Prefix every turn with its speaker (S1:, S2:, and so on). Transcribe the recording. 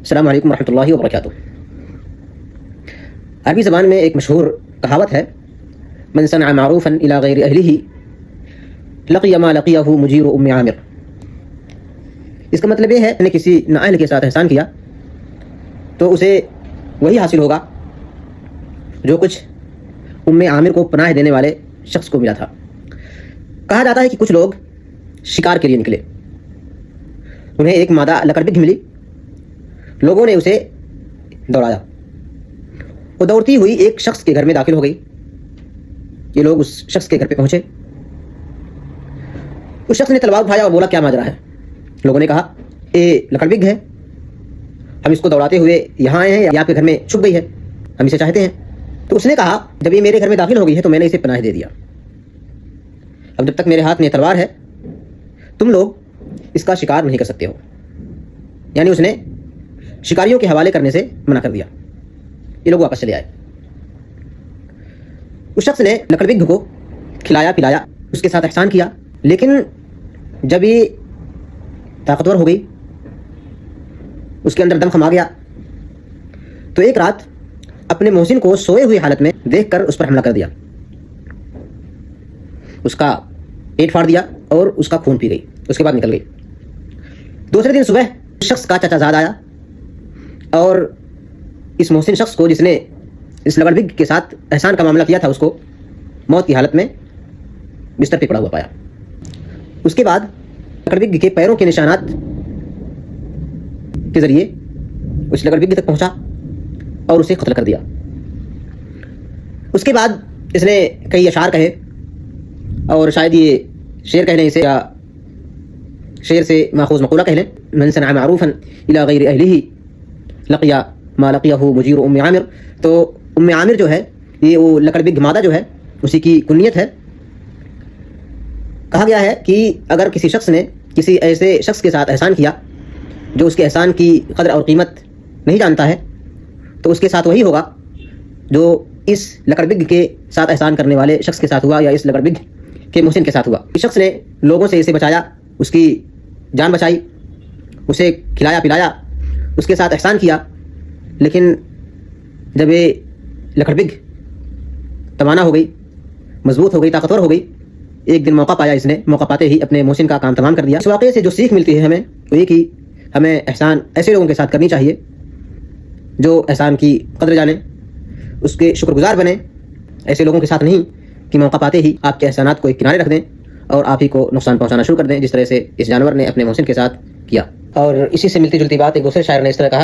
S1: السلام علیکم ورحمۃ اللہ وبرکاتہ۔ عربی زبان میں ایک مشہور کہاوت ہے، من صنع معروفا الی غیر اہلہ لقی ما لقیہ مجیر ام عامر۔ اس کا مطلب یہ ہے کہ کسی نااہل کے ساتھ احسان کیا تو اسے وہی حاصل ہوگا جو کچھ ام عامر کو پناہ دینے والے شخص کو ملا تھا۔ کہا جاتا ہے کہ کچھ لوگ شکار کے لیے نکلے، انہیں ایک مادہ لکڑبگ ملی، لوگوں نے اسے دوڑایا، وہ دوڑتی ہوئی ایک شخص کے گھر میں داخل ہو گئی۔ یہ لوگ اس شخص کے گھر پہ پہنچے، اس شخص نے تلوار اٹھایا اور بولا کیا ماجرا ہے؟ لوگوں نے کہا یہ لکڑبگ ہے، ہم اس کو دوڑاتے ہوئے یہاں آئے ہیں، یا آپ کے گھر میں چھپ گئی ہے، ہم اسے چاہتے ہیں۔ تو اس نے کہا جب یہ میرے گھر میں داخل ہو گئی ہے تو میں نے اسے پناہ دے دیا، اب جب تک میرے ہاتھ میں تلوار ہے تم لوگ اس کا شکار نہیں کر سکتے ہو، یعنی اس نے شکاریوں کے حوالے کرنے سے منع کر دیا۔ یہ لوگ واپس چلے آئے۔ اس شخص نے لکڑبگ کو کھلایا پلایا، اس کے ساتھ احسان کیا، لیکن جب یہ طاقتور ہو گئی، اس کے اندر دم خم آ گیا، تو ایک رات اپنے محسن کو سوئے ہوئی حالت میں دیکھ کر اس پر حملہ کر دیا، اس کا پیٹ پھاڑ دیا اور اس کا خون پی گئی، اس کے بعد نکل گئی۔ دوسرے دن صبح شخص کا چچا زاد آیا اور اس محسن شخص کو جس نے اس لکڑبگ کے ساتھ احسان کا معاملہ کیا تھا اس کو موت کی حالت میں بستر پہ پڑا ہوا پایا۔ اس کے بعد لکڑبگ کے پیروں کے نشانات کے ذریعے اس لکڑبگ تک پہنچا اور اسے قتل کر دیا۔ اس کے بعد اس نے کئی اشعار کہے، اور شاید یہ شعر کہہ لیں اسے یا شعر سے ماخوذ مقولہ کہہ لیں، من صنع معروفا الی غیر اہلہ لقی ما لقیہ مجیر ام عامر۔ تو ام عامر جو ہے یہ وہ لکڑبگ مادہ جو ہے اسی کی کنیت ہے۔ کہا گیا ہے کہ اگر کسی شخص نے کسی ایسے شخص کے ساتھ احسان کیا جو اس کے احسان کی قدر اور قیمت نہیں جانتا ہے تو اس کے ساتھ وہی ہوگا جو اس لکڑبگ کے ساتھ احسان کرنے والے شخص کے ساتھ ہوا یا اس لکڑبگ کے محسن کے ساتھ ہوا۔ اس شخص نے لوگوں سے اسے بچایا، اس کی جان بچائی، اسے کھلایا پلایا، اس کے ساتھ احسان کیا، لیکن جب یہ لکڑبگ توانا ہو گئی، مضبوط ہو گئی، طاقتور ہو گئی، ایک دن موقع پایا، اس نے موقع پاتے ہی اپنے محسن کا کام تمام کر دیا۔ اس واقعے سے جو سیکھ ملتی ہے ہمیں وہ یہ کہ ہمیں احسان ایسے لوگوں کے ساتھ کرنی چاہیے جو احسان کی قدر جانیں، اس کے شکر گزار بنیں، ایسے لوگوں کے ساتھ نہیں کہ موقع پاتے ہی آپ کے احسانات کو ایک کنارے رکھ دیں اور آپ ہی کو نقصان پہنچانا شروع کر دیں، جس طرح سے اس جانور نے اپنے محسن کے ساتھ کیا۔ اور اسی سے ملتی جلتی بات ایک دوسرے شاعر نے اس طرح کہا،